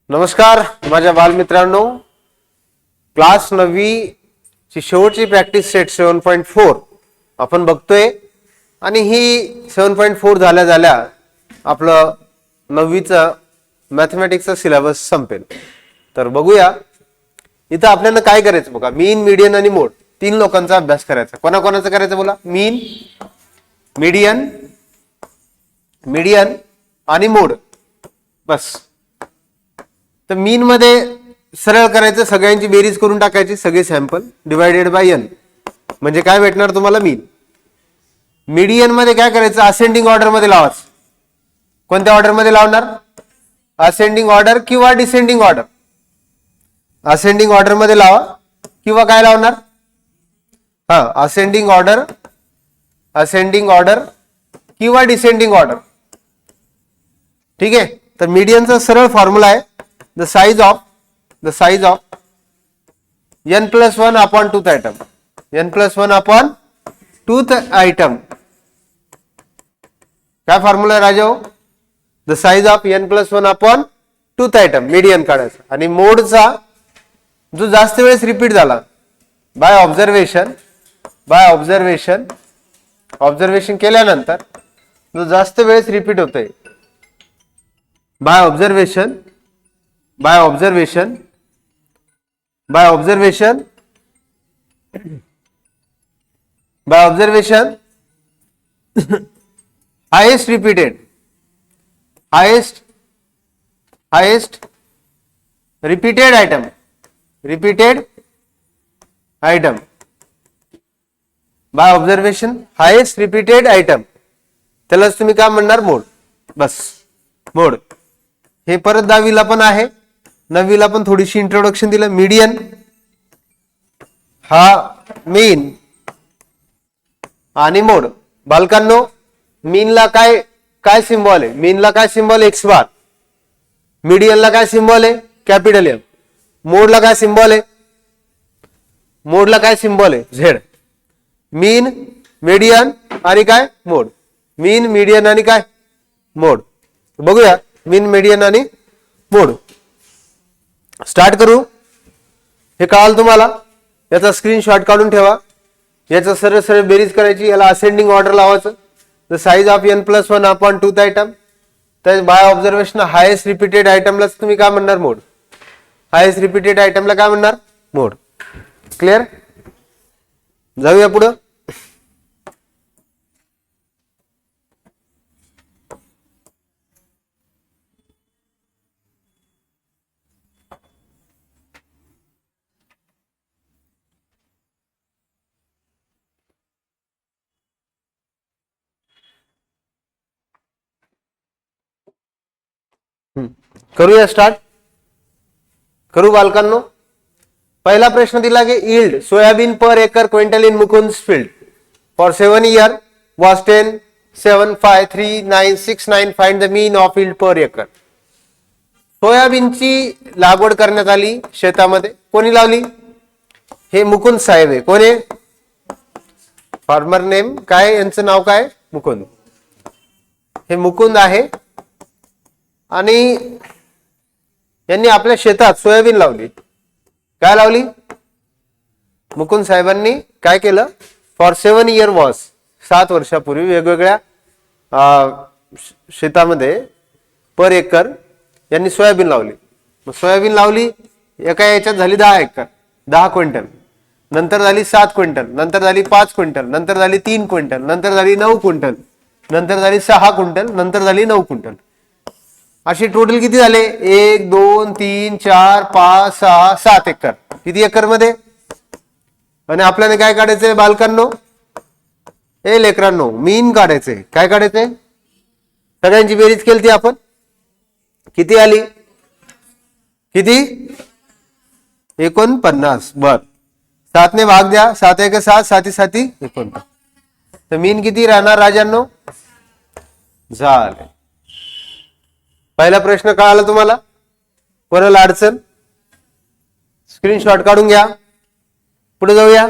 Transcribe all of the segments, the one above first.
नमस्कार माझ्या बालमित्रांनो, क्लास 9वी ची शेवटची प्रॅक्टिस सेट 7.4 आपण बघतोय आणि ही 7.4 झाल्या आपलं 9वीचा मॅथमॅटिक्सचा सिलेबस संपेल. तर बघूया इथं आपल्याला काय करायचं बघा. मीन, मीडियन आणि मोड तीन लोकांचा अभ्यास करायचा. कोणाकोणाचा करायचा बोला. मीन, मीडियन आणि मोड. बस. तर मीन मध्ये सरळ करायचं, सगळ्यांची बेरीज करून टाकायची, सगळे सॅम्पल डिवायडेड बाय n म्हणजे काय भेटणार तुम्हाला मीन. मीडियन मध्ये काय करायचं, असेंडिंग ऑर्डर मध्ये लावायचं. कोणत्या ऑर्डर मध्ये लावणार, असेंडिंग ऑर्डर किंवा डिसेंडिंग ऑर्डर. असेंडिंग ऑर्डर मध्ये लावा किंवा काय लावणार, असेंडिंग ऑर्डर किंवा डिसेंडिंग ऑर्डर. ठीक आहे. तर मीडियनचा सरळ फॉर्म्युला आहे the size of n plus 1 upon tooth item. n plus 1 upon tooth item. काय फॉर्म्युला आहे राजा? the size of n plus 1 upon tooth item. Median काढायचा. आणि मोडचा जो जास्त वेळेस रिपीट झाला बाय ऑब्झर्वेशन केल्यानंतर जो जास्त वेळेस रिपीट होतोय by observation highest repeated item by observation highest repeated item त्यालाच तुम्ही काय म्हणणार, मोड. बस मोड. हे परत 10वीला पण आहे, 9वीला पण थोडीशी इंट्रोडक्शन दिलं. मीडियन हा मीन आणि मोड. बालकांनो, मीनला काय सिंबॉल आहे, मीनला काय सिंबॉल एक्स बार, मीडियनला काय सिंबॉल आहे कॅपिटल एम, मोडला काय सिंबॉल आहे झेड. मीन, मीडियन आणि काय मोड. मीन, मीडियन आणि काय मोड. बघूया मीन, मीडियन आणि मोड. स्टार्ट करू. हे कळाल तुम्हाला. याचा स्क्रीनशॉट काढून ठेवा. याचा सरळ सरळ बेरीज करायची. याला असेंडिंग ऑर्डर लावायचं. The size of n plus 1 upon tooth item. तर बाय ऑब्झर्वेशन हायेस्ट रिपीटेड आयटमला तुम्ही काय म्हणणार, मोड. हायेस्ट रिपीटेड आयटमला काय म्हणणार, मोड. क्लिअर. जाऊया पुढं. करूया स्टार्ट. करू बालकांनो. पहिला प्रश्न दिला की yield soybean per acre quintal in Mukund field for 7 years was 10, 7, 5, 3, 9, 6, 9. Find the mean of yield per acre. सोयाबीनची लागवड करण्यात आली शेतामध्ये. कोणी लावली? हे मुकुंद साहेब आहे. कोण आहे? फार्मर नेम काय, यांचं नाव काय, मुकुंद. हे मुकुंद आहे आणि यांनी आपल्या शेतात सोयाबीन लावली. काय लावली? मुकुंद साहेबांनी काय केलं? फॉर 7 years वॉज 7 वर्षापूर्वी वेगवेगळ्या शेतामध्ये पर एकर यांनी सोयाबीन लावली. सोयाबीन लावली. एका याच्यात झाली 10 एकर, 10 क्विंटल. नंतर झाली 7 क्विंटल, नंतर झाली 5 क्विंटल, नंतर झाली 3 क्विंटल, नंतर झाली 9 क्विंटल, नंतर झाली 6 क्विंटल, नंतर झाली 9 क्विंटल. अशी टोटल किती झाले? 1, 2, 3, 4, 5, 6, 7 एकर. किती एकर मध्ये? आणि आपल्याला काय काढायचंय बालकांनो, लेकरांनो, मीन काढायचंय. काय काढायचंय? सगळ्यांची बेरीज केली ती आपण. किती आली? किती? 49. बर. 7 ने भाग द्या. 7 1 7, 7 7 49. तर मीन किती राहणार राजांनो? झाले. पहिला प्रश्न कळाला तुम्हाला? कोणाला अडचण? स्क्रीनशॉट काढून घ्या. पुढे जाऊया.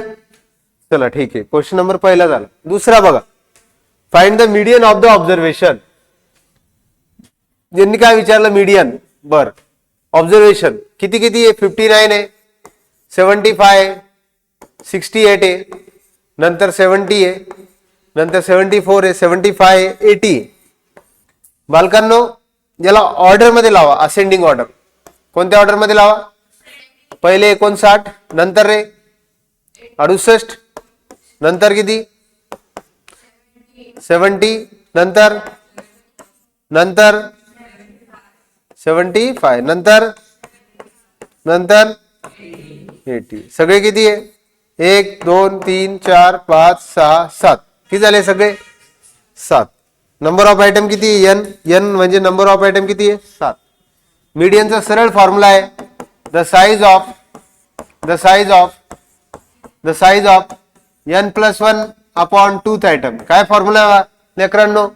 चला ठीक आहे. क्वेश्चन नंबर पहिला झाला. दुसरा बघा. Find the median of the observation. ज्यांनी काय विचारलं? मीडियन. बर. ऑब्झर्वेशन किती किती आहे 59 आहे, 75 आहे, 68 आहे, नंतर 70 आहे, नंतर 74 आहे, 75 आहे, 80 आहे. बालकांनो याला ऑर्डर मध्ये लावा, असेंडिंग ऑर्डर. कोणत्या ऑर्डर मध्ये लावा? पहिले 59, नंतर रे 68, नंतर किती 70, नंतर 75, नंतर 80. सगळे किती आहे? 1 2 3 4 5 6 7. किती झाले सगळे? 7. नंबर ऑफ आयटम किती? एन. एन म्हणजे नंबर ऑफ आयटम किती आहे? 7. मीडियनचा सरळ फॉर्म्युला आहे the size of n plus 1 upon tooth item. काय फॉर्म्युला लेकरांनो?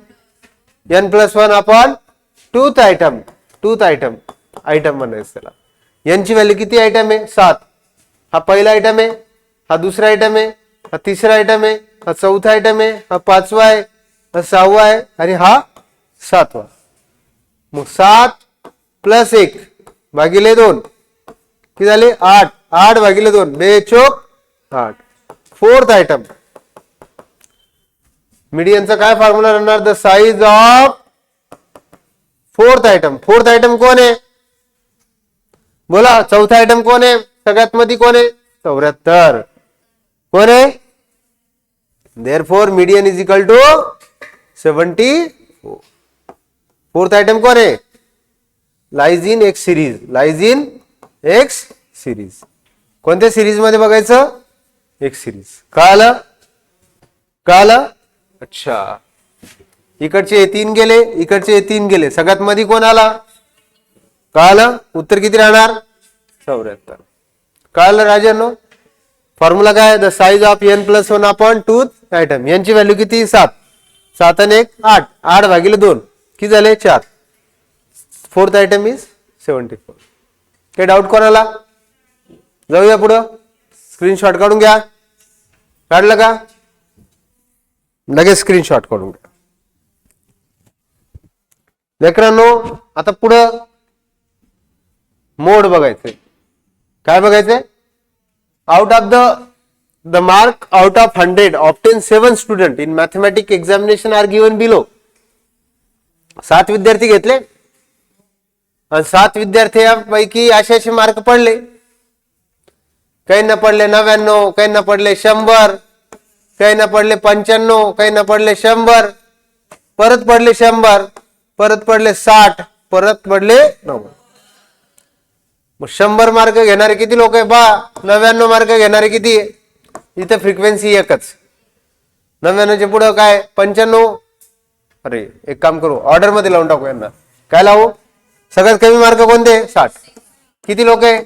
n plus 1 upon tooth item. Item म्हणायचं त्याला. n ची व्हॅल्यू किती आयटम आहे? 7. हा पहिला आयटम आहे, हा दुसरा आयटम आहे, हा तिसरा आयटम आहे, हा चौथा आयटम आहे, हा पाचवा आहे, हा सहावा आहे आणि हा सातवा. मग 7 प्लस 1 भागिले 2 किती झाले? 8. 8 भागिले 2 बेचोक 8. Fourth item. मीडियनचा काय फॉर्म्युला राहणार? The size of fourth item. Fourth item कोण आहे? बोला. चौथा आयटम कोण आहे? सगळ्यात मध्ये कोण आहे? 74. कोण आहे? Therefore median is equal to 74. Fourth item कोण आहे? Lies in X series. कोणत्या सिरीज मध्ये बघायचं? X series. कळालं? अच्छा. इकडचे 3 गेले, इकडचे 3 गेले, सगळ्यात मध्ये कोण आला? कळालं? उत्तर किती राहणार? 74. कळालं राजांनो? फॉर्म्युला काय? The size of n plus 1 upon tooth item. यांची व्हॅल्यू किती? 7. 7 आणि 1 8. 8 भागिले 2 किती झाले? 4. Fourth item is 74. काही डाऊट कोणाला? जाऊया पुढं. स्क्रीनशॉट काढून घ्या. काढलं का? लगेच स्क्रीनशॉट काढून घ्या. लेकरांनो आता पुढं मोड बघायचंय. काय बघायचंय? Out of the mark out of 100 obtain 7 student in mathematic examination are given below. 7 विद्यार्थी घेतले आणि 7 विद्यार्थ्यांपैकी असे मार्क पडले. काहींना पडले 99, काहींना पडले 100, काहींना पडले 95, काहींना पडले 100, परत पडले 100, परत पडले 60, परत पडले 90. मग 100 मार्क घेणारे किती लोक आहे? 99 मार्क घेणारे किती आहे? इथे फ्रिक्वेन्सी एकच. 99 च्या पुढे काय? 95. अरे एक काम करू, ऑर्डर मध्ये लावून टाकू यांना. काय लावू? सगळ्यात कमी मार्क कोणते? 60. किती लोक आहे?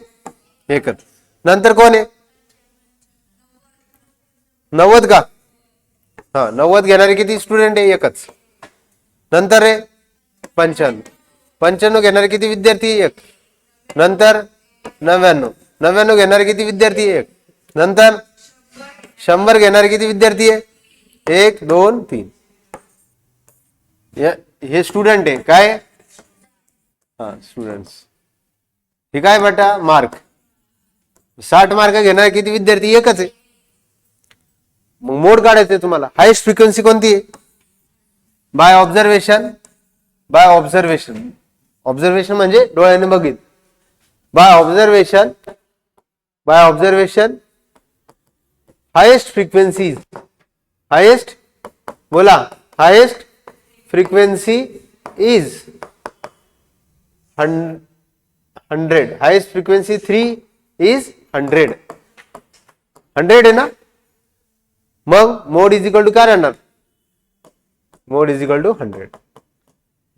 एकच. नंतर कोण आहे? 90 का? हा 90 घेणारे किती स्टुडंट आहे? एकच. नंतर आहे 95. 95 घेणारे किती विद्यार्थी? एक. नंतर 99. 99 घेणारे किती विद्यार्थी? एक. नंतर 100 घेणारे किती विद्यार्थी आहे? 1 2 3. हे स्टुडंट आहे. काय? हा स्टुडंट्स. हे काय बेटा? मार्क. 60 मार्क घेणारे किती विद्यार्थी? एकच आहे. मग मोड काढायचे तुम्हाला. हायेस्ट फ्रिक्वेन्सी कोणती आहे? Bye observation. ऑब्झर्वेशन म्हणजे डोळ्याने बघित. By observation highest frequency. Highest बोला. Highest frequency is 100. Highest frequency 3 is 100. 100 आहे ना? मग मोड इज इक्वल टू काय राहणार? Mode is equal to 100.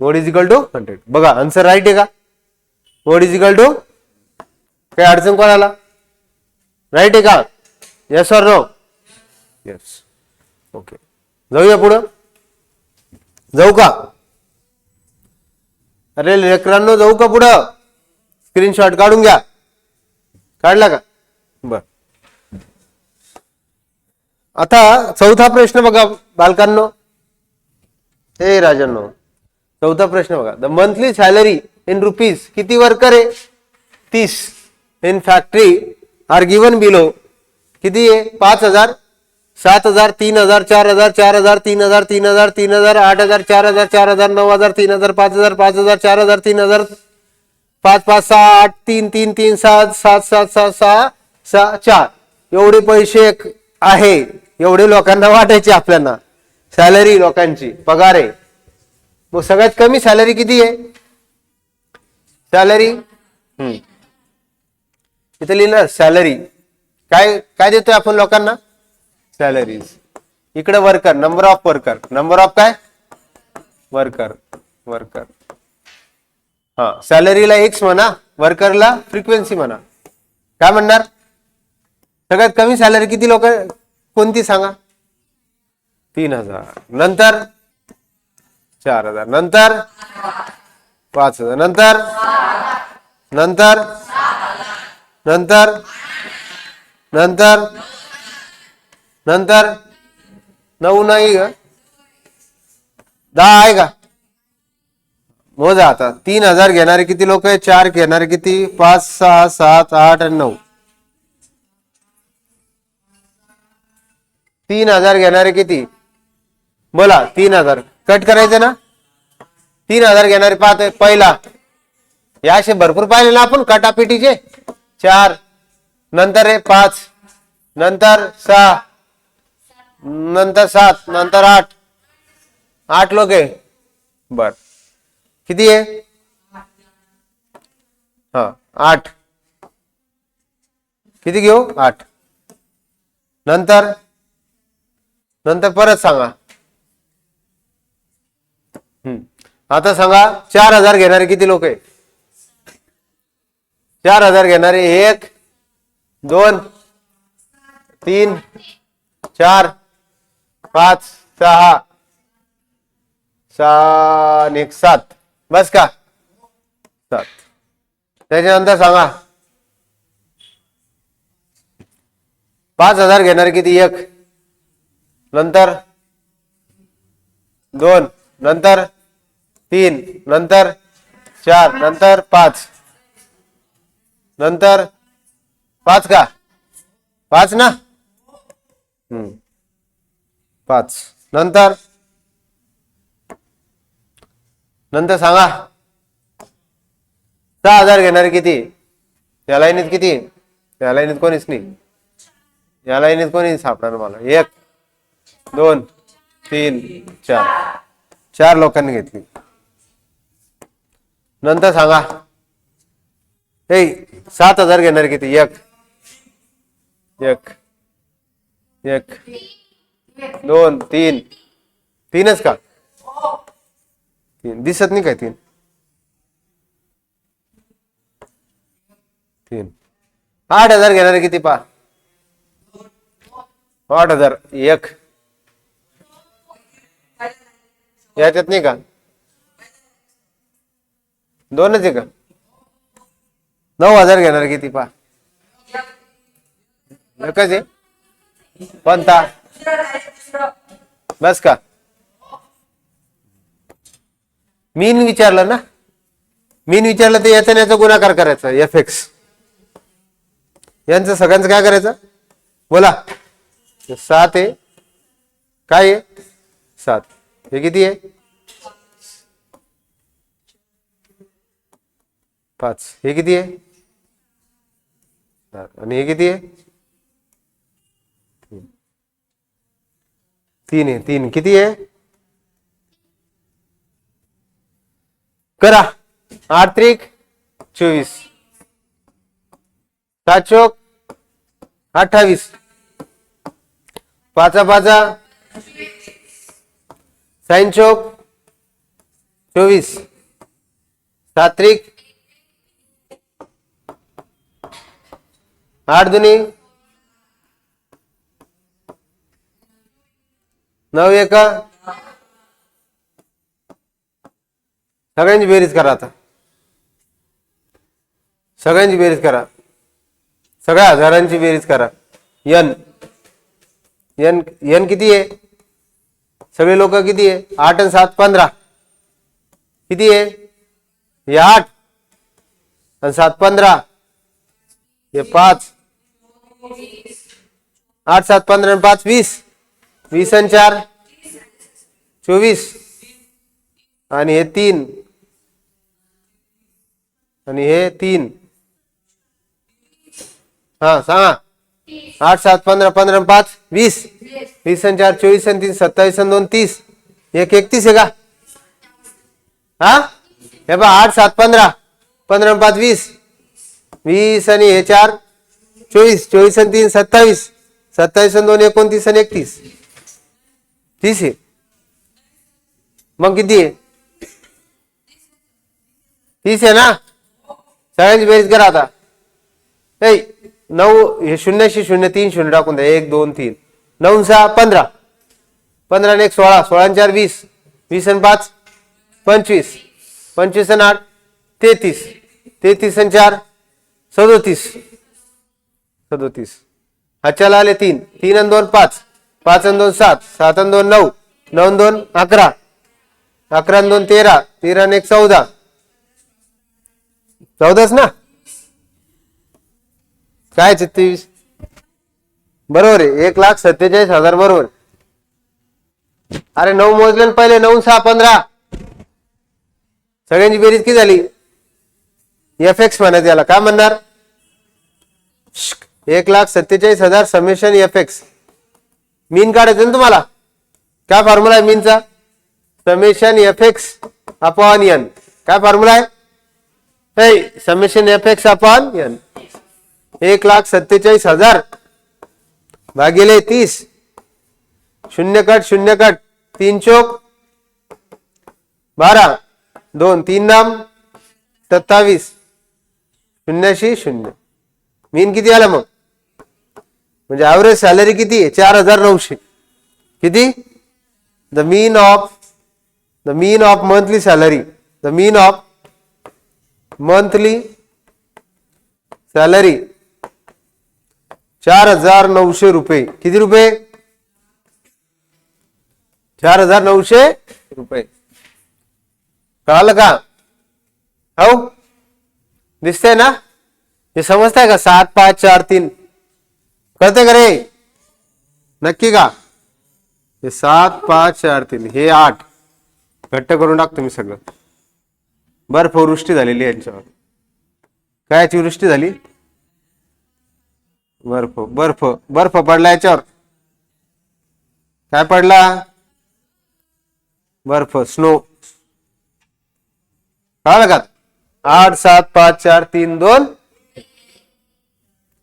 Mode is equal to 100. बघा आन्सर राईट आहे का? Mode is equal to. काही अडचण कोणाला? राईट आहे का? Yes or no? Yes. Okay. जाऊया पुढं. जाऊ का? अरे लेकरांनो जाऊ का पुढं? स्क्रीनशॉट काढून घ्या. काढला का? बर. आता चौथा प्रश्न बघा बालकांनो. हे राजांनो चौथा प्रश्न बघा. The monthly salary in rupees. किती वर्कर आहे? 30 in factory are given below. किती आहे? 5000, 7000, 3000, 4000, 4000, 3000, 3000, 3000, 8000, 4000, 4000, 9000, 3000, 5000, 5000, 4000, 3000, 5 5 6 8 3 3 3 7 7 7 7 6 6 4. एवढे पैसे आहे, एवढे लोकांना वाटायचे आपल्याला. सॅलरी लोकांची, पगार आहे. मग सगळ्यात कमी सॅलरी किती आहे? सॅलरी इथे लिहिलं सॅलरी. काय काय देतोय आपण लोकांना? सॅलरीज. इकडे worker, number of worker. Number of काय? वर्कर. वर्कर. हा, सॅलरीला एक्स म्हणा, वर्करला फ्रिक्वेन्सी म्हणा. काय म्हणणार? सगळ्यात कमी सॅलरी किती लोक कोणती सांगा? 3000. नंतर 4000. नंतर 5000. नंतर नंतर नंतर नंतर नंतर 9 नाही ग, 10 आहे का? मोजा आता. 3000 घेणारे किती लोक आहे? 4 घेणारे किती? 5 6 7 8 आणि 9. 3000 घेणारे किती? बोला. 3000 कट करायचं ना. 3000 घेणारे पाहत पहिला, या असे भरपूर पाहिले ना आपण कटापिटीचे. 4 नंतर आहे 5 नंतर 6 नंतर 7 नंतर 8. 8 लोक आहे. बर, किती आहे? हा 8. किती घेऊ? 8. नंतर नंतर परत सांगा. आता सांगा 4000 घेणारे किती लोक आहे? 4000 घेणारे 1 2 3 4 5 6 6 आणि 1 7. बस का? 7. त्याच्यानंतर सांगा 5000 घेणारे किती? 1 नंतर 2 नंतर 3 नंतर 4 नंतर 5 नंतर 5 का? 5 ना. 5 नंतर नंतर सांगा 6000 घेणारे किती? या लाईनीत किती? या लाईनीत कोणीच नाही. या लाईनीत कोणी सापडणार मला? 1 2 3 4. 4 लोकांनी घेतली. नंतर सांगा 7000 घेणारे किती? 1 1 1 2 3. 3च का? 3 दिसत नाही काय? 3 3. 8000 घेणारे किती? पा 8000. 1 याच्यात नाही का? 2च आहे का? 9000 घेणारे किती? पा एकच आहे. कोणता? बस का? मीन विचारलं ना. मीन विचारलं तर याचा याचा गुणाकार करायचा. FX यांचं सगळ्यांचं काय करायचं? बोला. 7 आहे. काय आहे? 7. हे किती आहे? 5. हे किती आहे? 7. आणि हे किती आहे? 3 आहे. 3 किती आहे? करा. 8 त्रिक 24. 7 चौक 28. 5 5 साइन चौक 24. 7 त्रिक 8 दुनी 9 एका. सगळ्यांची बेरीज करा. आता सगळ्यांची बेरीज करा. सगळ्या हजारांची बेरीज करा. एन एन एन किती आहे? सगळे लोक किती आहे? 8 आणि 7 15. किती आहे? हे 8 आणि 7 15. हे 5, 8 7 15 आणि 5 20, 20 आणि 4 24 आणि हे 3 आणि हे 3. हा सांगा. 8 7 15 15 आणि 5 20, 20 आणि 4 24 आणि 3 27 आणि 2 30, एक 31 आहे का? हा हे बा 8 7 15 15 आणि 5 20, 20 आणि हे 4 24, 24 आणि 3 27, 27 आणि 2 29 आणि 31 30 आहे. मग किती आहे? 30 आहे ना. सगळ्यांची बेरीज करा आता. 9 हे 0शी 0 3 0 टाकून द्या. 1 2 3 9 6 15, 15 आणि 1 16, 16 आणि 4 20, 20 आणि 5 25, 25 आणि 8 33, 33 आणि 4 37, 37. हाच्याला आले 3, 3 आणि 2 5, 5 आणि 2 7, 7 आणि 2 9, 9 आणि 2 11, 11 आणि 2 13, 13 आणि 1 14, 14च ना. काय 23 बरोबर आहे. 1,47,000 बरोबर. अरे 9 मोजले ना पहिले. 9 6 15. सगळ्यांची बेरीज किती झाली? एफ म्हणायचं याला. काय म्हणणार? 1,47,000 समेशन एफ. मीन काढायचं ना तुम्हाला. काय फॉर्म्युला आहे मीनचा? Summation f upon n. काय फॉर्म्युला आहे? Summation f upon n. 1,47,000 भागिले 30. 0 कट 0 कट 3 चौक 12, 2 3 नाम 27, 0शी 0. मीन किती आला मग? म्हणजे ऍव्हरेज सॅलरी किती आहे? 4,900. किती? The mean of monthly salary. The mean of monthly salary 4,900 रुपये. किती रुपये? 4,900 रुपये. कळालं का? हो दिसतंय ना? हे समजताय का? 7 5 4 3 कळते का रे? नक्की का? हे 7 5 4 3 हे 8 घट्ट करून टाकतो मी सगळं. बर्फवृष्टी झालेली यांच्यावर. कायची वृष्टी झाली? बर्फ पडला याच्यावर. काय पडला? बर्फ, स्नो. कळालं का? 8 7 5 4 3 2.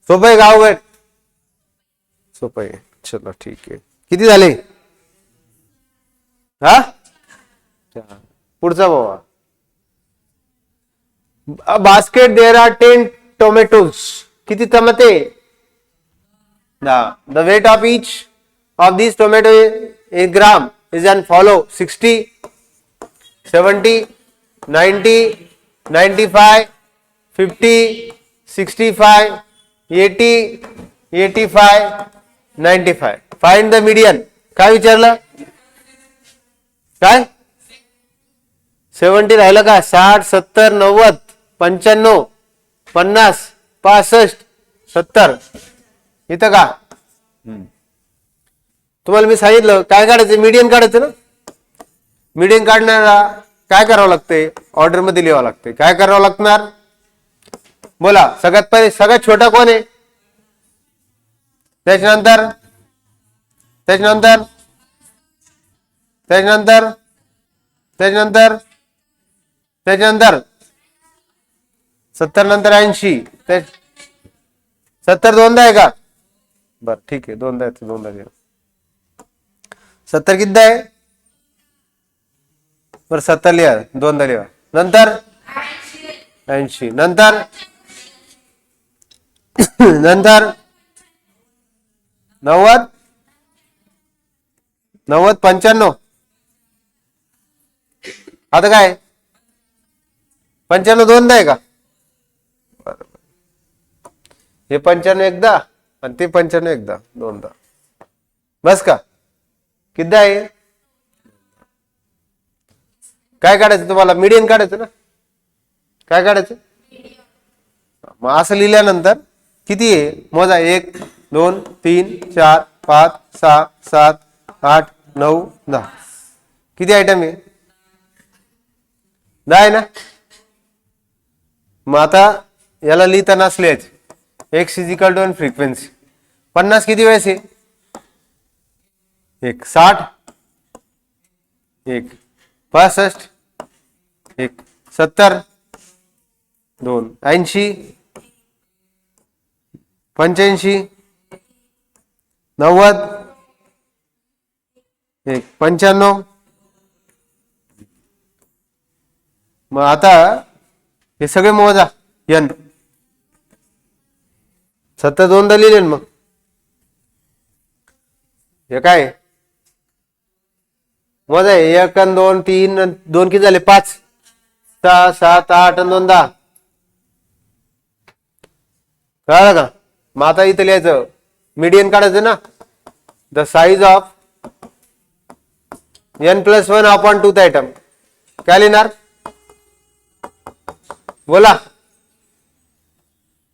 सोपं आहे गाव वेळ. सोपं आहे. चलो ठीक आहे. किती झाले? हा पुढचा बाबा. Basket there are 10 tomatoes. किती टमाटे? The weight of each of these tomato in gram is as follow: 60, 70, 90, 95, 50, 65, 80, 85, 95. Find the median. काय विचारलं? काय? 70 राहिलं का? 60 70 90 95 50 65 70. इथं का? तुम्हाला मी सांगितलं काय काढायचं? मीडियन काढायचं ना. मीडियन काढण्याला काय करावं लागतंय? ऑर्डर मध्ये लिहावं लागतंय. काय करावं लागणार? बोला. सगळ्यात पहिले सगळ्यात छोटा कोण आहे? त्याच्यानंतर 70 नंतर 80. 70 दोनदा आहे का? बर ठीक आहे. दोनदा आहे. दोनदा घ्या. 70 किती आहे? बर 70 लिहा. दोनदा लिहा. नंतर 80. नंतर 90 95. आता काय? 95 दोनदा आहे का? हे 95 एकदा आणि ते 95 एकदा. दोनदा. बस का? किती आहे? काय काढायचं तुम्हाला? मीडियन काढायचं ना. काय काढायचं? मग असं लिहिल्यानंतर किती आहे मोजा 1 2 3 4 5 6 7 8 9 10 किती आयटम आहे 10 आहे ना मग आता याला लिहिताना असलेच x इक्वल टू फ्रिक्वेन्सी 50 किती वेळेस आहे 1 60 1 65 1 70 2 80 85 90 1 95 मग आता हे सगळे मोजा n सत्तर दोनदा लिहिले मग हे काय मोजा 1 आणि 2 3 2 किती झाले 5 6 7 8 आणि 2 10 कळलं का मग आता इथं लिहायचं मीडियन काढायचं ना the size of n+1 upon 2th item काय लिहिणार बोला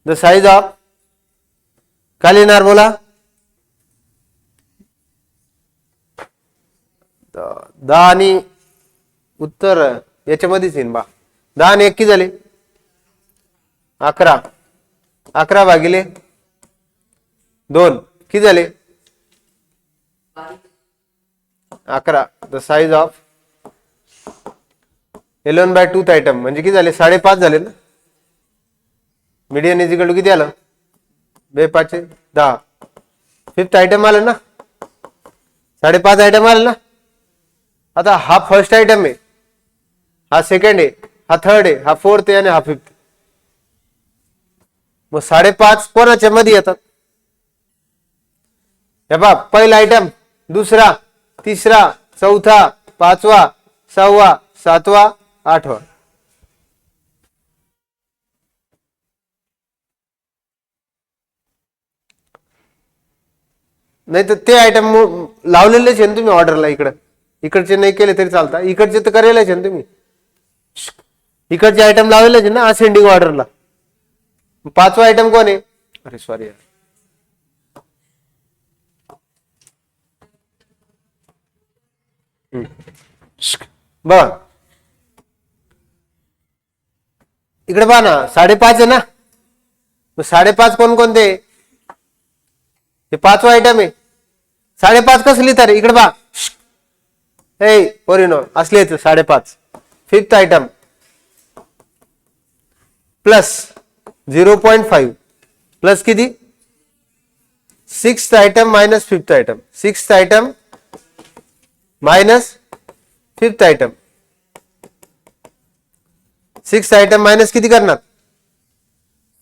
द साइज ऑफ काय लिहिणार बोला 10 आणि उत्तर याच्यामध्येच येईन बा 10 आणि 1 किती झाले 11 11 भागिले 2 किती झाले 11 the size of 11/2th item म्हणजे किती झाले 5.5 झाले ना मीडियन इज इक्वल टू किती आलं 2 5 10 5th आयटम आलं ना 5.5 आयटम आलं ना आता हा फर्स्ट आयटम आहे हा सेकंड आहे हा थर्ड आहे हा फोर्थ आहे आणि हा फिफ्थ मग 5.5 कोणाच्या मध्ये येतात हे बघ पहिला आयटम दुसरा तिसरा चौथा पाचवा सहावा सातवा आठवा नाही तर ते आयटम लावलेलेच आहे ना तुम्ही ऑर्डरला इकडचे नाही केले तरी चालता इकडचे तर करेलच आहे ना तुम्ही इकडचे आयटम लावलेलेच आहे ना असेंडिंग ऑर्डरला पाचवा आयटम कोण आहे अरे सॉरी बघा इकडे पहा ना 5.5 आहे ना मग 5.5 कोणकोणते हे पाचवा आयटम आहे 5.5 कसं लिहिता रे इकडे पहा हे पोरीनो असले 5.5 फिफ्थ आयटम प्लस 0.5 प्लस किती 6th item minus 5th item 6th item minus 5th item 6th item minus किती करणार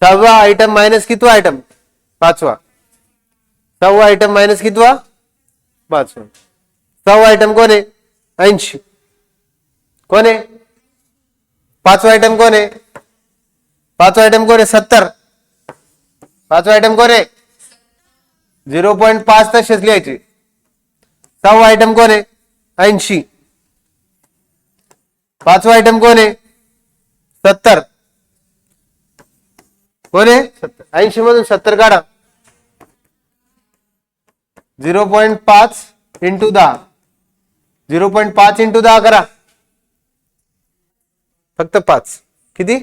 6वा आयटम मायनस कितवा आयटम 5वा 6वा आयटम मायनस कितवा 5वा 6वा आयटम कोण आहे 80 कोण आहे 5वा आयटम कोण आहे 5वा आयटम कोण आहे 70 5वा आयटम कोण आहे 0.5 तसेच लिहायचे 6वा आयटम कोण आहे 80 5वा आयटम कोण आहे 70 कोण आहे 80 मधून 70 काढा 0.5 इंटू 10 0.5 इंटू 10 करा फक्त 5 किती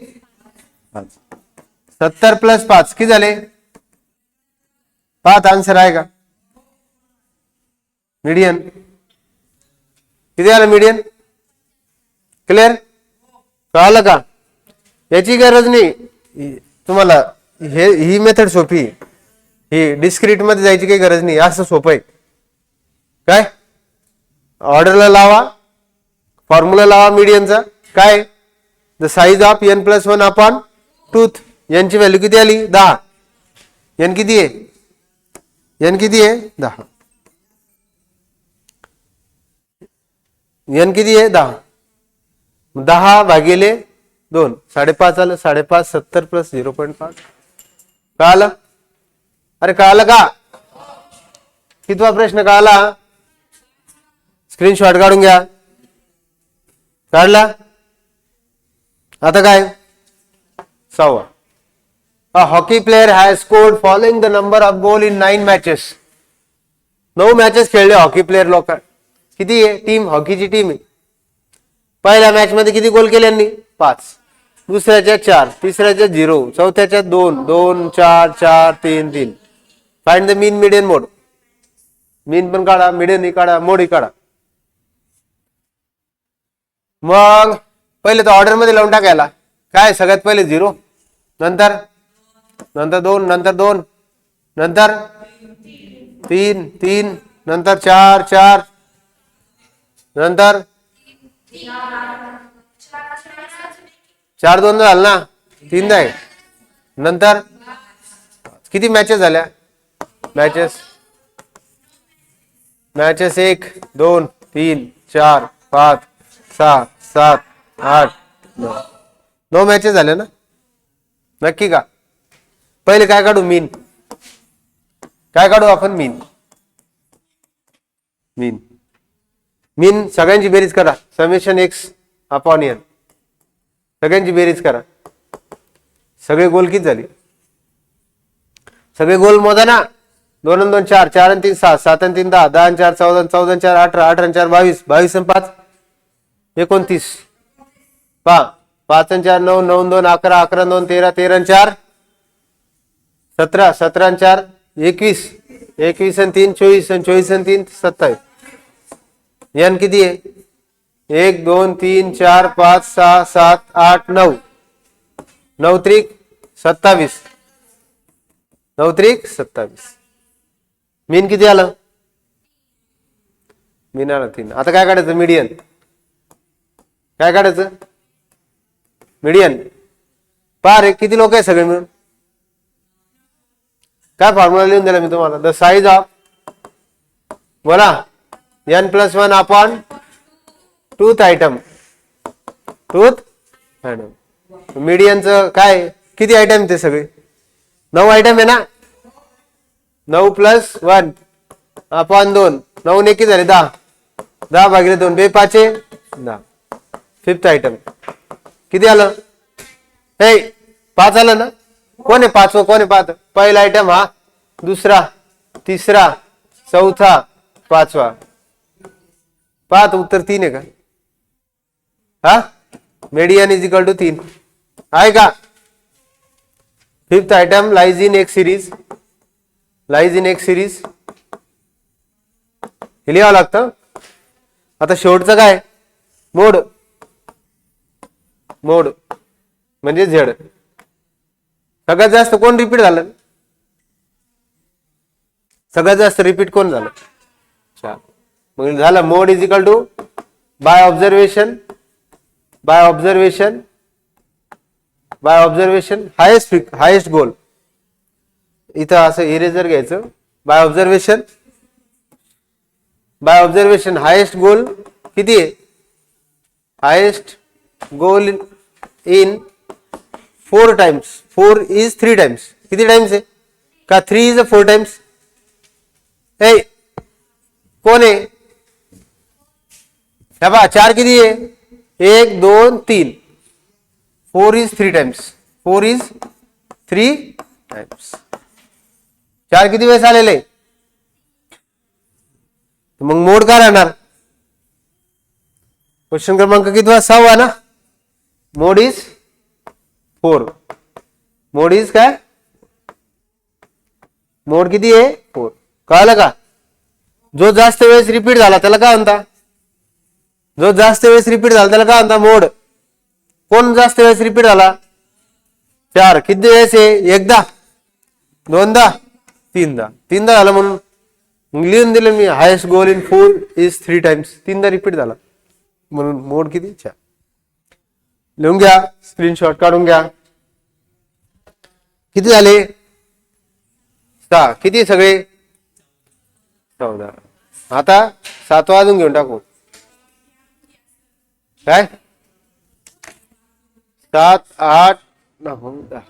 70 प्लस 5 किती झाले 5 आन्सर आहे का मीडियन किती आलं मीडियन क्लिअर कळालं का याची गरज नाही तुम्हाला ही मेथड सोपी ही डिस्क्रीट मध्ये जायची काही गरज नाही असं सोपं आहे काय ऑर्डरला लावा फॉर्म्युला लावा मीडियनचा काय the size of n+1 upon 2th यांची व्हॅल्यू किती आली 10 n किती आहे n किती आहे 10 n किती आहे 10 10 भागिले 2 5.5 आलं 5.5 70 प्लस 0.5 कळालं अरे कळालं का कितवा प्रश्न कळाला स्क्रीनशॉट काढून घ्या काढला आता काय 6वा A hockey player has scored following the number of goal in 9 matches. 9 matches खेळले हॉकी प्लेअर लोक. किती आहे टीम? हॉकीची टीम आहे. पहिल्या मॅच मध्ये किती गोल केले यांनी? 5. दुसऱ्याच्या 4, तिसऱ्याच्या 0, चौथ्याच्या 2, 2, 4, 4, 3, 3. फाइंड द मीन, मीडियन, मोड. मीन पण काढा, मीडियन काढा, मोड काढा. मग पहिले तर ऑर्डर मध्ये लावून टाकायला. काय सगळ्यात पहिले 0, नंतर 2, नंतर 2, नंतर 3, 3, नंतर 4, 4, नंतर 4 2 झालं ना, 3 आहे. नंतर किती मॅचेस झाल्या? मॅचेस 1 2 3 4 5 6 7 8 9 मॅचेस झाल्या ना. नक्की का? पहिले काय काढू? मीन. काय काढू आपण? मीन. मीन सगळ्यांची बेरीज करा. Summation X upon N. सगळ्यांची बेरीज करा. सगळे गोल किती झाले? सगळे गोल मोजा ना. 2 आणि 2 4, 4 आणि 3 6, 7 आणि 3 10, 10 आणि 4 14, 14 आणि 4 18, 18 आणि 4 22, 22 आणि 5 29. 5 आणि 4 9, 9 आणि 2 11, 11 आणि 2 13, 13 आणि 4 17, 17 आणि 4 21, 21 आणि 3 24, आणि 24 आणि 3 27. एन किती आहे? 1 2 3 4 5 6 7 8 9. 9 त्रिक 27. 9 त्रिक 27. मीन किती आलं? मीन आलं 3. आता काय काढायचं? मीडियन. काय काढायचं? मीडियन. रे किती लोक आहे सगळे मिळून? काय फॉर्म्युला लिहून दिला मी तुम्हाला? द साइज ऑफ बोला n+1 upon tooth item. Tooth item. मीडियनचं काय? किती आयटम ते सगळे? 9 आयटम आहे ना. 9 + 1 अपॉन 2. 9 ने किती झाले? 10. 10 भागिले 2 बे 5 10. 5th आयटम किती आलं? 5 आलं ना. कोण आहे 5वं? कोण आहे 5? पहिला आयटम हा, दुसरा, तिसरा, चौथा, 5वा. 5 उत्तर 3 आहे का? हा, मीडियन इज इक्वल टू 3 आहे का? 5th item lies in X series. Lies in X series हे लिहावं लागतं. आता शेवटचं काय? मोड. मोड म्हणजे झेड. सगळ्यात जास्त कोण रिपीट झालं? सगळ्यात जास्त रिपीट कोण झालं? 4. मग झालं mode is equal to by observation. By observation. By observation highest गोल. इथं असं इरेजर घ्यायचं. By observation. By observation highest गोल किती आहे? हायेस्ट गोल इन 4 टाइम्स. 4 is 3 times. किती टाइम्स आहे? का 3 इज 4 टाइम्स? कोण आहे? हे बा 4 किती आहे? 1 2 3. 4 इज 3 टाइम्स. 4 is 3 times. 4 किती वेळेस आलेले? मग मोड काय राहणार? क्वेश्चन क्रमांक किती? 6वा ना. मोड इज 4. मोड इज काय? मोड किती आहे? 4. कळलं का? जो जास्त वेळेस रिपीट झाला त्याला काय म्हणता? जो जास्त वेळेस रिपीट झाला त्याला काय म्हणता? मोड. कोण जास्त वेळेस रिपीट झाला? 4. किती वेळेस आहे? एकदा, दोनदा, तीनदा. तीनदा झाला म्हणून लिहून दिलं मी. हायेस्ट गोल इन 4 इज 3 टाइम्स. तीनदा रिपीट झाला म्हणून मोड किती? 4. लिहून घ्या. स्क्रीनशॉट काढून घ्या. किती झाले? 6. किती सगळे? 14. आता 7वा अजून घेऊन टाकू. काय? 7 8 9 10.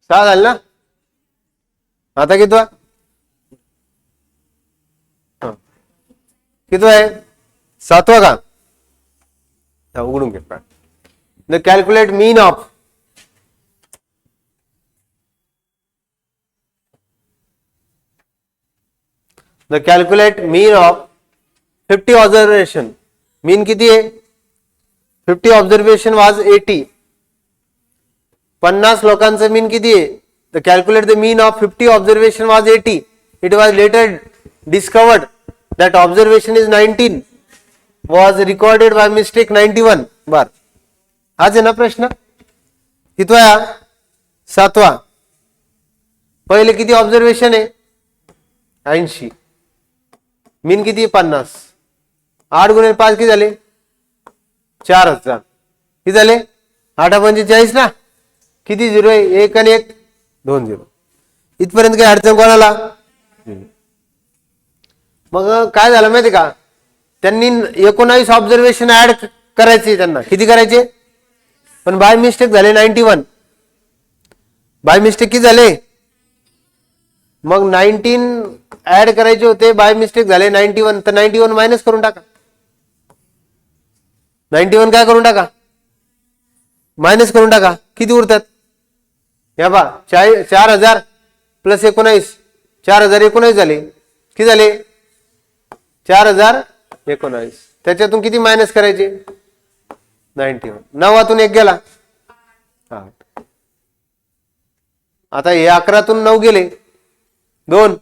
6 झाले ना. आता किती? किती आहे? 7वा का? उघडून घे. The calculate mean of the calculate mean of 50 observation. Mean किती आहे? 50 ऑब्झर्वेशन वॉज 80. 50 लोकांचं मीन किती आहे? The calculate the mean of 50 observation was 80. It was later discovered that observation is 19 was recorded by mistake 91. बर, हाच आहे ना प्रश्न? कितवा? 7वा. पहिले किती ऑब्झर्वेशन आहे? 80. मीन किती? 50. 8 गुणिले 5 किती झाले? 4000. किती झाले? 8×45 ना. किती झिरो आहे? 1 आणि 1 2 झिरो. इथपर्यंत काही अडचण कोणाला? मग काय झालं माहिती का, त्यांनी 19 ऑब्झर्वेशन ऍड करायचे. त्यांना किती करायचे? पण बाय मिस्टेक झाले 91. बाय मिस्टेक किती झाले? मग 19 ऍड करायचे होते, बाय मिस्टेक झाले 91. तर 91 मायनस करून टाका. 91 काय करून टाका? मायनस करून टाका. किती उरतात? या बा 4000 प्लस 19 4019 झाले. किती झाले? 4019. त्याच्यातून किती मायनस करायचे? 91. 9तून 1 गेला. आता हे 11तून 9 गेले 2.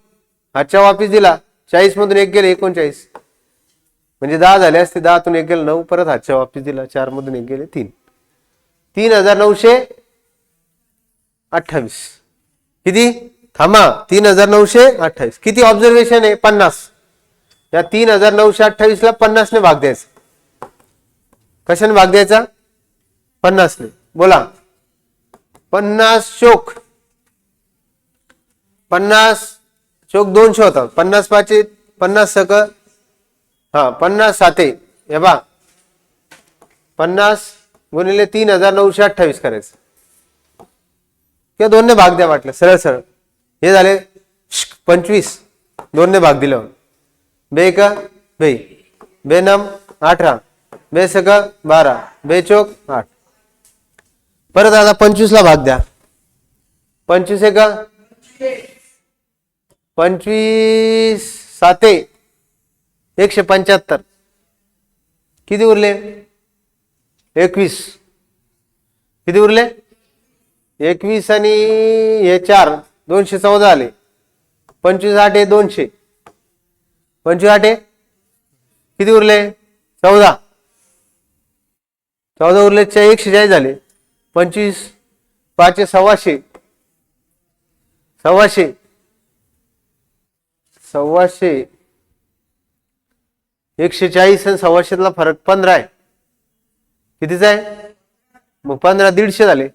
हातच्या वापिस दिला. 40 मधून 1 गेले 39. म्हणजे 10 झाले असते. 10तून 1 गेलं 9. परत हातच्या वापिस दिला. 4 मधून 1 गेले 3. 3928. किती? थांबा. 3928. किती ऑब्झर्वेशन आहे? 50. या 3928 ला 50 ने भाग द्यायचा. कशाने भाग द्यायचा? 50 ने. बोला. 50 चोक 50 चोक 200 होतात. 50 पाचे 50 सक 50 साते. हे बा 50 गुणिले 3928 करायचं. किंवा 2 ने भाग द्या वाटलं. सरळ सरळ हे झाले 25. 2 ने भाग दिल्यावर बे का बे, बे नम 18, बे सक 12, बे चोक 8. परत आता 25 ला भाग द्या. 25 एक 25 साते 175. किती उरले? 21. किती उरले? 21 आणि हे 4 214 आले. 25 8 200. 25 8 किती उरले? 14. 14 उरले 140 झाले. 25 5 1,600. 1,600 140 आणि 1,600 ला फरक 15 आहे. कितीचा आहे? मग 15 150 झाले.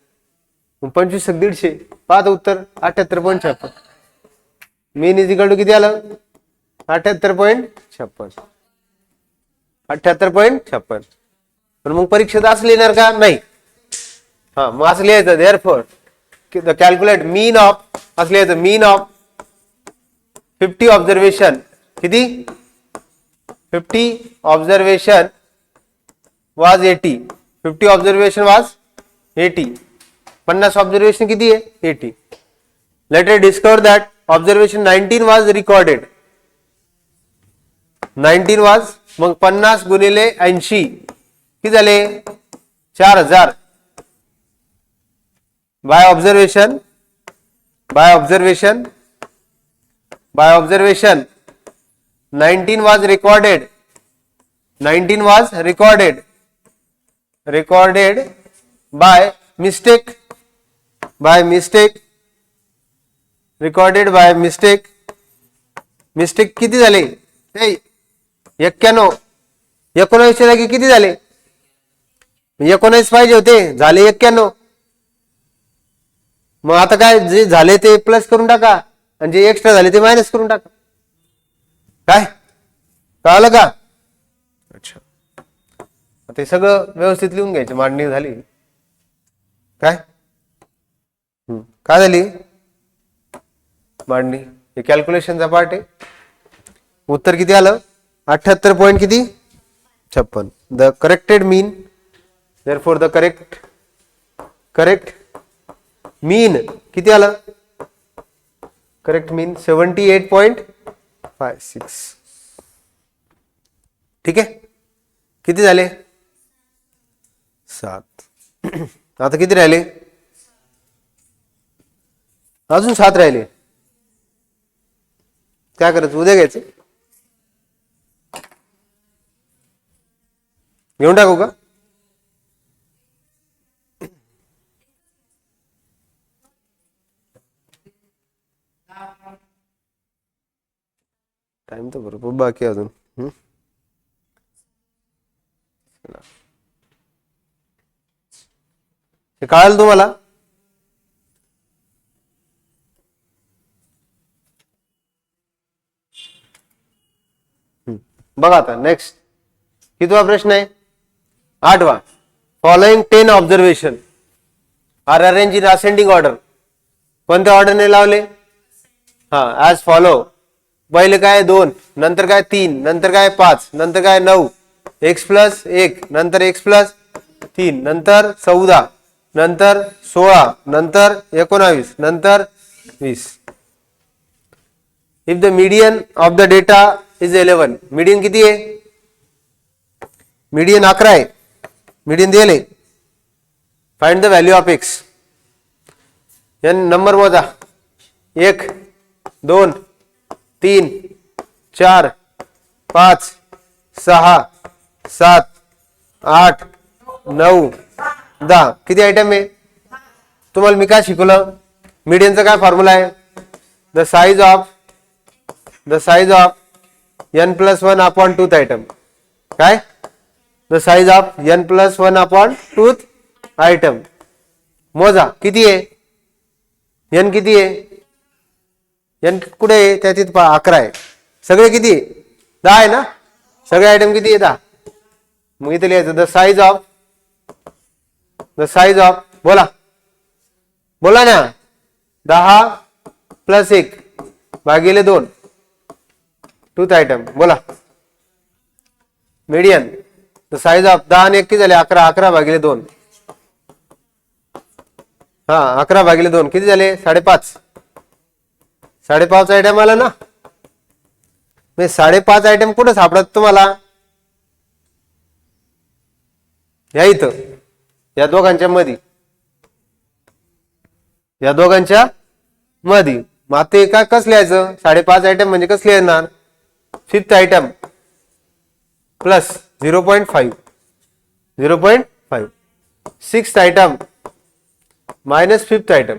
मग 25 150. पाहत उत्तर 78.56. मीन इज इक्वल टू किती आलं? 78.56. 78.56. पण मग परीक्षेत असं लिहिणार का? नाही. मग असं लिहायचं therefore the calculate mean of. असं लिहायचं मीन ऑफ 50 ऑब्झर्वेशन. किती? 50 ऑब्झर्वेशन वाज 80. 50 ऑब्झर्वेशन वाज 80. 50 ऑब्झर्वेशन किती आहे? 80. लेटर डिस्कवर दॅट ऑब्झर्वेशन 19 वाज रिकॉर्डेड. 19 वाज. मग 50 गुणिले 80 किती झाले? 4000. By observation 19 was recorded. 19 was recorded by mistake. Recorded by mistake. Mistake किती झाले? 91. 19 जागी किती झाले? 19 पाहिजे होते, झाले 91. मग आता काय, जे झाले ते प्लस करून टाका आणि जे एक्स्ट्रा झाले ते मायनस करून टाका. काय कळलं का? अच्छा, ते सगळं व्यवस्थित लिहून घ्यायचं. मांडणी झाली काय? काय झाली मांडणी? हे कॅल्क्युलेशनचा पार्ट आहे. उत्तर किती आलं? 78 पॉइंट किती? 56. The corrected mean therefore the correct mean किती आलं? Correct mean 78.56. ठीक आहे, किती झाले? 7. आता किती राहिले? अजून 7 राहिले. काय करायचं? उद्या घ्यायचं, घेऊन टाकू का? टाइम तर भरपूर बाकी अजून. हे कळालं तुम्हाला? बघा आता नेक्स्ट कितवा प्रश्न आहे? 8वा. Following 10 observation are arrange in ascending order. कोणत्या ऑर्डरने लावले? As follow. पहिले काय 2, नंतर काय 3, नंतर काय 5, नंतर काय 9, x+1, नंतर x+3, नंतर 14, नंतर 16, नंतर 19, नंतर 20. If the median of the data is 11. Median किती आहे? मीडियन 11 आहे. मीडियन दिले. Find the value of x. N number मोजा. 1 2 3 4 5 6 7 8 9 10. किती आयटम आहे? तुम्हाला मी काय शिकवलं? मीडियनचा काय फॉर्म्युला आहे? The size of n+1 upon tooth item. काय? The size of n+1 upon tooth item. मोजा किती आहे? n किती आहे? n कुठे आहे? त्या तिथे 11 आहे. सगळे किती आहे? 10 आहे ना? सगळे आयटम किती आहे? 10. मग इथे लिहायचं द साइज ऑफ बोला ना. 10 + 1 भागिले 2 टूथ आयटम. बोला. मीडियन द साइज ऑफ 10 आणि 1 किती झाले? 11. 11 भागिले 2. 11 भागिले 2 किती झाले? 5.5. 5.5 आयटम आला ना? मी 5.5 आयटम कुठे सापडत तुम्हाला? या इथं, या दोघांच्या मध्ये. मग आता काय कसं लिहायचं? 5.5 आयटम म्हणजे कसं लिहिणार? 5th item plus 0.5. 6th item minus 5th item.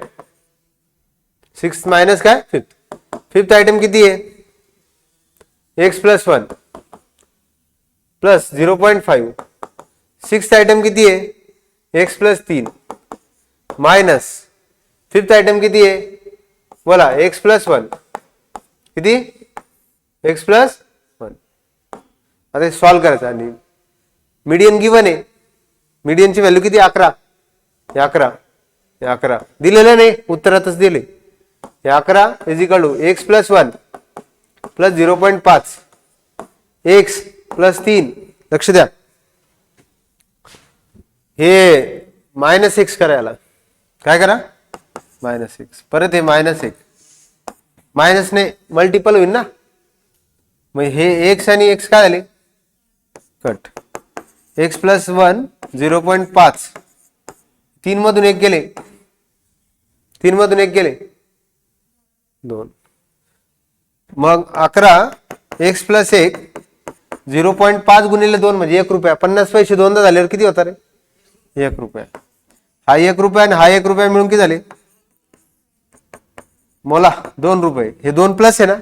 6 minus काय? 5th. 5th आयटम किती आहे? x+1 plus 0.5. 6th आयटम किती आहे? x+3 मायनस 5th आयटम किती आहे? बोला. x+1 किती? x+1. आता सॉल्व करायचं. आणि मीडियन गिवन आहे. मीडियनची व्हॅल्यू किती? 11. 11 दिलेलं नाही, उत्तरातच दिले. 11 = x+1 प्लस 0.5 x+3. लक्ष द्या, हे -x करायला काय करा? -x. परत हे -1 मायनसने मल्टिपल होईल ना. मग हे x आणि x काय झाले? कट. x+1 0.5. 3 मधून 1 गेले. 2. मग 11 x+1 0.5 गुणिले 2 म्हणजे 1 रुपया. 50 पैसे दोनदा झाल्यावर किती होता रे? 1 रुपया. हा 1 रुपया आणि हा 1 रुपया मिळून किती झाले? मोला 2 रुपये. हे 2 प्लस आहे ना,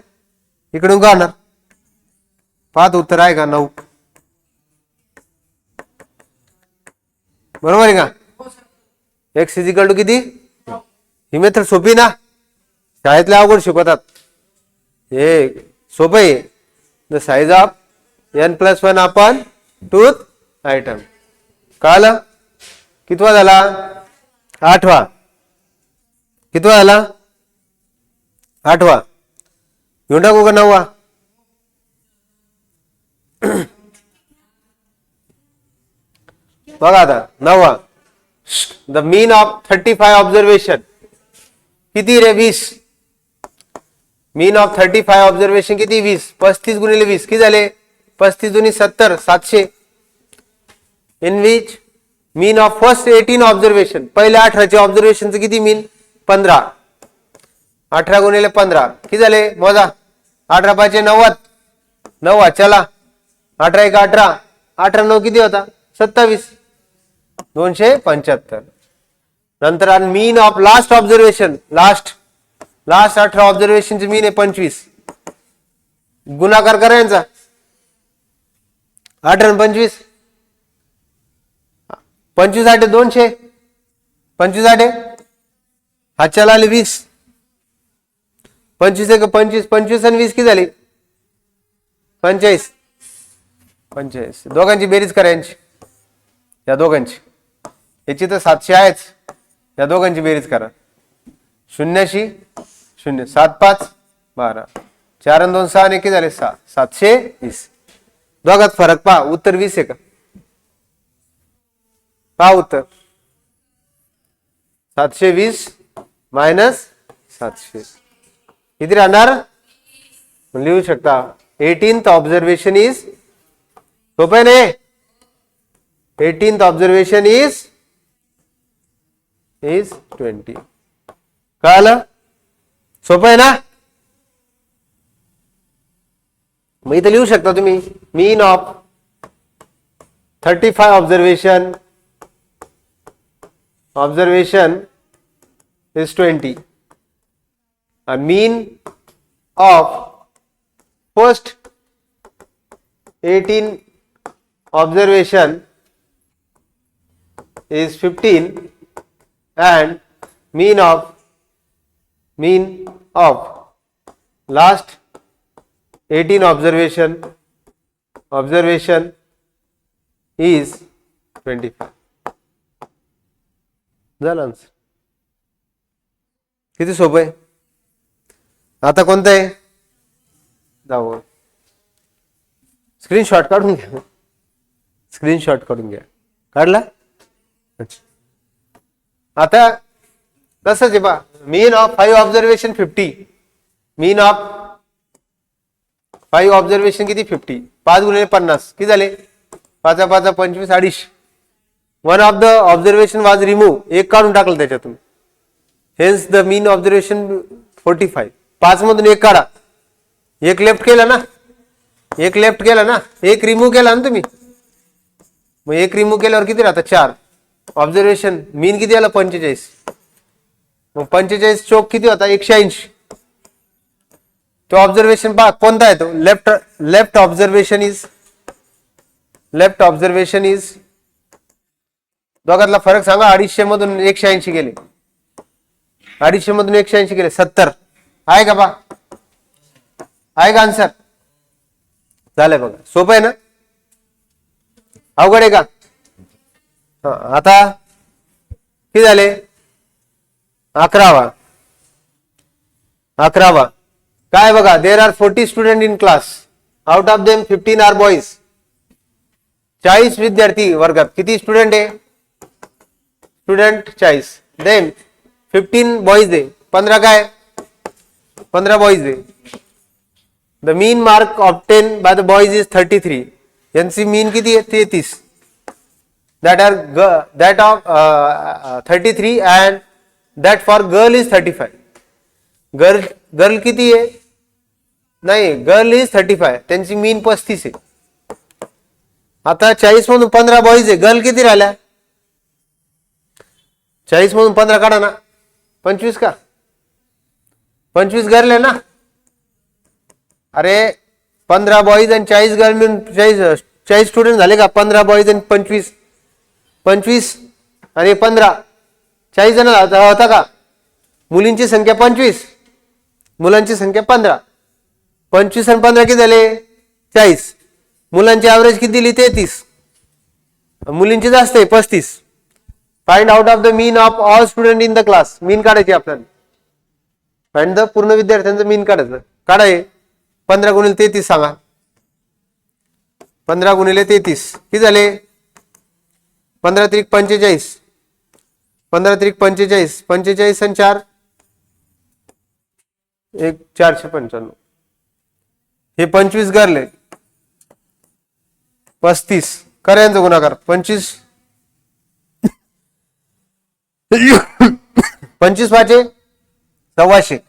इकडून का आणणार? 5 उत्तर आहे का? 9. बरोबर आहे का? x = किती? ही मेथड सोपी ना, शाळेतल्या अवघड शिकवतात. हे सोपं आहे. The size of n+1 upon tooth item. कळलं? कितवा झाला? 8वा. कितवा झाला? 8वा. घेऊन टाकू का 9वा? बघा आता 9. द मीन ऑफ 35 ऑब्झर्वेशन किती रे? 20. मीन ऑफ 35 ऑब्झर्वेशन किती? 20. 35 गुणिले 20 किती झाले? 35 दुनी 70, 700. In which mean of first 18 observation, पहिल्या 18चे ऑब्झर्वेशनचं किती मीन? 15. 18 गुणिले 15 किती झाले? मोजा. 18 पाचे 90. 9 चला. 18 1 18. 18 9 किती होता? 27. 275. नंतर मीन ऑफ लास्ट ऑब्झर्वेशन, लास्ट 18 ऑब्झर्वेशनचे मीन आहे 25. गुणाकार करा यांचा. 18 आणि 25. 25 8 200. 25 8 हातच्याला आले 20. 25 1 25. 25 आणि 20 किती झाली? 45. 45. दोघांची बेरीज करा यांची. या दोघांची. याची तर 700 आहेच. या दोघांची बेरीज करा. 0 0 7 5 12. 4 आणि 2 6 आणि किती झाले? 6. 720. दोघात फरक पहा. उत्तर 20 आहे का? पहा उत्तर. 720 मायनस 700 किती राहणार? लिहू शकता. 18th ऑब्झर्वेशन इज, सोपं नाही? 18th observation is 20. कळालं? सोपं आहे ना? मग इथं लिहू शकता तुम्ही. मीन of 35 observation is 20. A mean of first 18 observation is 15 and mean of last 18 observation is 25. झालं आन्सर. किती सोपं आहे. आता कोणतं आहे? जाऊ स्क्रीनशॉट काढून घ्या. स्क्रीनशॉट काढून घ्या. काढला? आता तसंच आहे पहा. Mean of 5 observation 50. Mean of 5 observation किती? 50. 5 गुणिले 50 किती झाले? 5 5 25 250. One of the observation was remove. एक काढून टाकलं त्याच्यातून. Hence the mean observation 45. 5 मधून एक काढा. एक लेफ्ट केला ना? एक लेफ्ट केला ना? एक रिमूव्ह केला ना तुम्ही? मग एक रिमूव्ह केल्यावर किती राहतात? 4. ऑब्झर्वेशन मीन किती आला? 45. मग 45 चौक किती होता? 180. तो ऑब्झर्वेशन पहा कोणता आहे तो? लेफ्ट ऑब्झर्वेशन इज दोघातला फरक सांगा. 250 मधून 180 गेले. 250 मधून 180 गेले 70. आहे का पहा? आहे का आन्सर? झालंय बघा. सोपं आहे ना? अवघड आहे का? आता किती झाले? 11वा. काय बघा. There are 40 student in class. Out of them 15 are boys. 40 विद्यार्थी वर्गात. किती स्टुडंट आहे? स्टुडंट 40. देन 15 बॉईज आहे. 15 काय? 15 बॉईज आहे. The mean mark obtain by the boys is 33. यांची मीन किती आहे? 33. that of 33 and that for girl is 35. Girl किती आहे? नाही, गर्ल इज 35. त्यांची मीन 35 आहे. आता 40 मधून 15 बॉईज आहे. गर्ल किती राहिल्या? 40 मधून 15 काढा ना. 25 का? 25 गर्ल आहे ना? अरे 15 बॉईज आणि 40 गर्ल मिळून 40 स्टुडंट झाले का? 15 बॉईज आणि 25 आणि 15 40 जण होता का? मुलींची संख्या 25, मुलांची संख्या 15. 25 आणि 15 किती झाले? 40. मुलांची ॲव्हरेज किती दिली? 33. मुलींची जास्त आहे 35. Find out of the mean of all student in the class. Mean काढायची आपल्याला. फाइंड द पूर्ण विद्यार्थ्यांचं मीन काढायचं. काढाय 15 गुणिले 33 सांगा. 15 गुणिले 33 किती झाले? 15 त्रिक 45, 15 त्रिक 45, 45 आणि 4 एक 495. हे 25 गरले 35 करा यांचा गुणाकार 25 25 पाचे 125.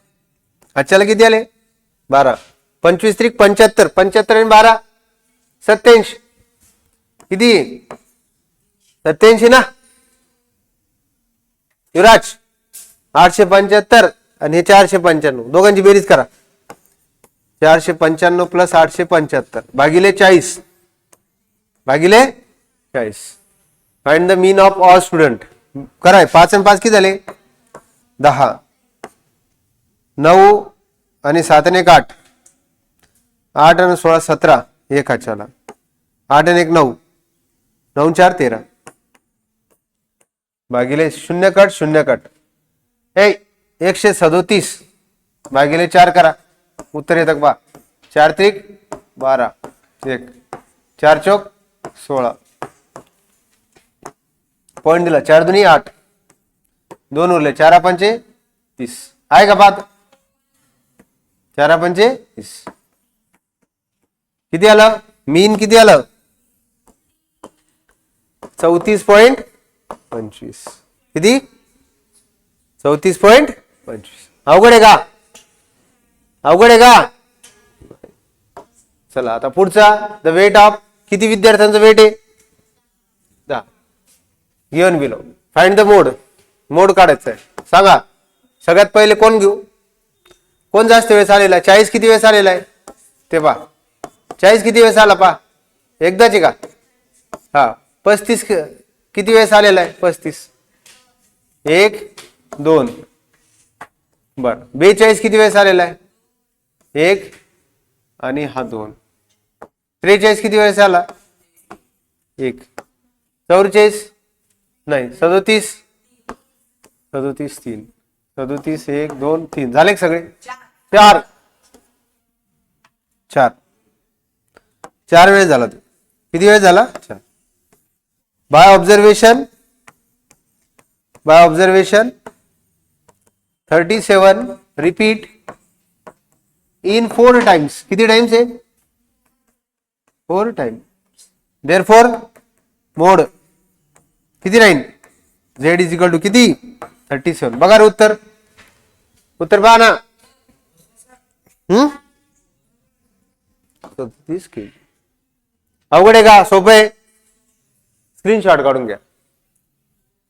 आजच्याला किती आले 12. 25 त्रिक 75, 75 आणि 12 87. किती 87 ना युवराज. 875 आणि हे 495 दोघांची बेरीज करा. 495 प्लस 875 भागिले 40 भागिले 40. Find the mean of all student. कराय 5 आणि 5 किती झाले 10. 9 आणि 7 आणि 1 8. 8 आणि 16 17 एक हाच्याला. 8 आणि 1 9. 9 4 13 भागिले 0 कट 0 कट 137 भागिले 4 करा. उत्तर येतं बा. 4 त्रिक 12 1 4 चौक 16. पॉइंट दिला. 4 दुनी 8 2 उरले. 4 पंचे 30 आहे का बात. 4 पंचे 30 किती आलं मीन किती आलं 34.25. किती 34.25. अवघड आहे का अवघड आहे का. चला आता पुढचा द वेट ऑफ किती विद्यार्थ्यांचं वेट आहे 10. Given below. फाइंड द मोड. मोड काढायचं आहे. सांगा सगळ्यात पहिले कोण घेऊ. कोण जास्त वेळेस आलेला आहे 40 किती वेळेस आलेला आहे ते पहा. 40 किती वेळेस आला पहा एकदाच आहे का. हा 35 किती वेळेस आलेला आहे 35 1 2. बर 42 किती वेळेस आलेला आहे 1 आणि हा 2. 43 किती वेळेस आला 1. 44 नाही 37 37 3 37 1 2 3 झाले सगळे 4 4 4 वेळेस झाला. तो किती वेळेस झाला 4. By observation 37 repeat in 4 times. किती टाइम्स आहे 4 टाइम्स. देअरफॉर मोड किती राहील z इज इक्वल टू किती 37. बघा रे उत्तर उत्तर पहा ना. 30 kg. अवघड आहे का सोपं आहे. स्क्रीनशॉट काढून घ्या.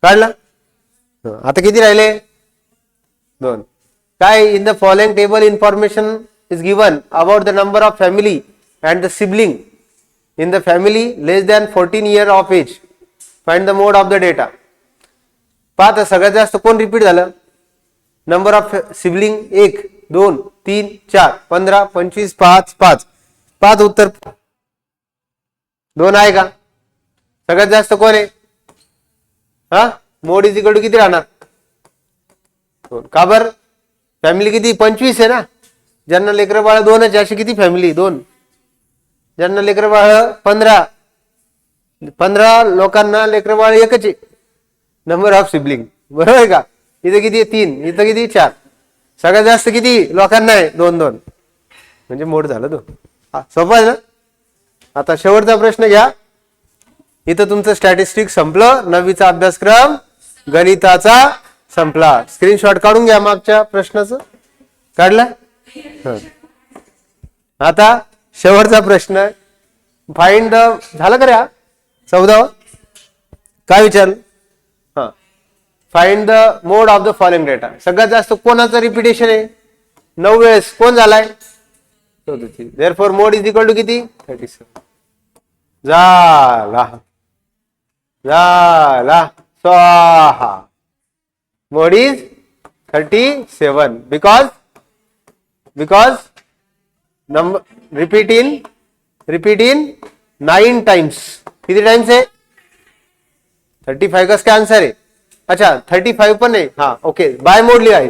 काढला. आता किती राहिले 2. काय in the following table information is given about the number of family and the sibling in the family less than 14 years of age. Find the mode of the data. पाहता सगळ्यात जास्त कोण रिपीट झालं नंबर ऑफ सिबलिंग 1 2 3 4 15 25 5 5 5. उत्तर 2 आहे का. सगळ्यात जास्त कोण आहे हा मोड इज इक्वल टू किती राहणार 2. का बर फॅमिली किती 25 आहे ना. ज्यांना लेकर बाळ 2 अशी किती फॅमिली 2. ज्यांना लेकर बाळ 15 लोकांना लेकर बाळ एकच आहे. नंबर ऑफ सिबलिंग बरोबर आहे का. इथं किती 3 इथं किती 4. सगळ्यात जास्त किती लोकांना आहे 2 2 म्हणजे मोड झालं 2. सोपं आहे ना. आता शेवटचा प्रश्न घ्या. इथं तुमचं स्टॅटिस्टिक्स संपलं. 9वीचा अभ्यासक्रम गणिताचा संपला. स्क्रीनशॉट काढून घ्या मागच्या प्रश्नाचं. काढला. आता शेवटचा प्रश्न फाइंड द झालं का रे 14. काय विचारलं हा find the mode of the following data. सगळ्यात जास्त कोणाचं रिपिटेशन आहे 9 वेळेस कोण झालाय 34. Therefore mode is equal to किती 37. झाला झाला स्वाहा. Mode is 37 because number repeat in 9 times. किती टाइम्स आहे 35 का इसका आंसर आहे. अच्छा 35 पण आहे. हा ओके बाय मोड लिहाय.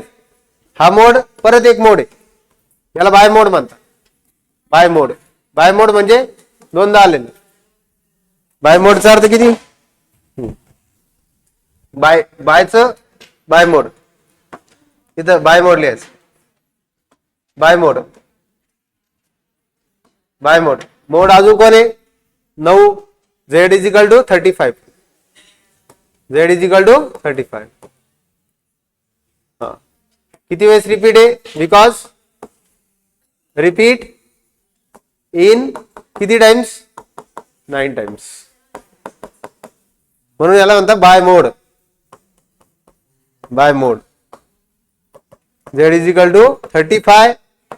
हा मोड परत एक मोड आहे याला बाय मोड म्हणतात. बाय मोड म्हणजे 2दा आलेले. बाय मोडचा अर्थ किती बायचं बाय मोड, इथं बाय मोड लिहायचं, बाय मोड, बाय मोड. मोड अजून कोण आहे 9, Z is equal to 35, Z is equal to 35. हा किती वेळेस रिपीट आहे, बिकॉज रिपीट इन किती टाइम्स, 9 टाइम्स, म्हणून याला म्हणतात by mode. By mode z is equal to 35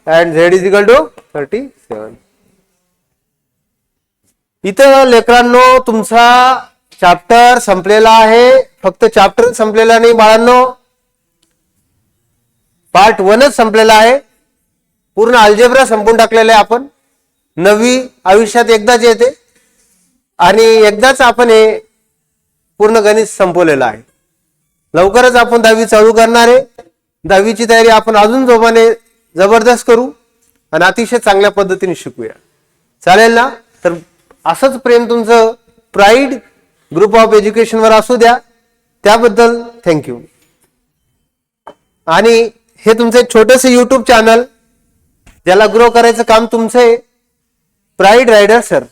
and z is equal to 37. इथं लेकरांनो तुमचा चॅप्टर संपलेला आहे. फक्त चॅप्टर संपलेला नाही बाळांनो, पार्ट 1च संपलेला आहे. पूर्ण अल्जेब्रा संपून टाकलेला आहे आपण. 9वी आयुष्यात एकदाच येते आणि एकदाच आपण हे पूर्ण गणित संपवलेलं आहे. लवकरच आपण 10वी चालू करणार आहे. 10वीची तयारी आपण अजून जोमाने जबरदस्त करू आणि अतिशय चांगल्या पद्धतीने शिकूया. चालेल ना? तर असंच प्रेम तुमचं प्राईड ग्रुप ऑफ एज्युकेशन वर असू द्या. त्याबद्दल थँक्यू. आणि हे तुमचं छोटंसं युट्यूब चॅनल ज्याला ग्रो करायचं काम तुमचं आहे, प्राईड रायडर सर.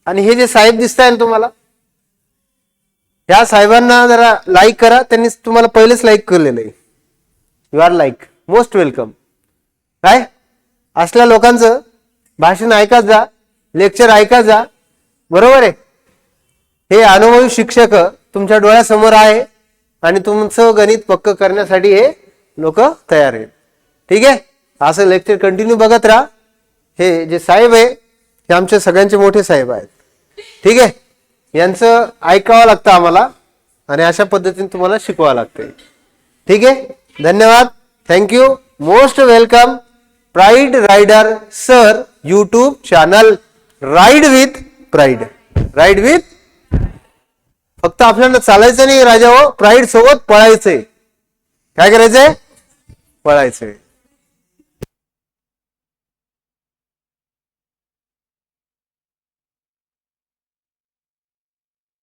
आणि हे जे साहेब दिसत आहे तुम्हाला, या साहेबांना जरा लाईक करा. त्यांनी तुम्हाला पहिलेच लाईक केलेलं आहे. You are like most welcome. काय असल्या लोकांचं भाषण ऐकत जा, लेक्चर ऐकत जा. बरोबर आहे. हे अनुभवी शिक्षक तुमच्या डोळ्यासमोर आहे आणि तुमचं गणित पक्क करण्यासाठी हे लोक तयार आहेत. ठीक आहे. असं लेक्चर कंटिन्यू बघत राहा. हे जे साहेब आहे हे आमचे सगळ्यांचे मोठे साहेब आहेत. ठीक आहे. यांचं ऐकावं लागतं आम्हाला आणि अशा पद्धतीने तुम्हाला शिकवावं लागतंय. ठीक आहे. धन्यवाद. Thank you. Most welcome. Pride rider sir YouTube channel. Ride with pride. Ride with. फक्त आपल्याला चालायचं नाही राजा हो, प्राईड सोबत पळायचंय. काय करायचंय? पळायचंय.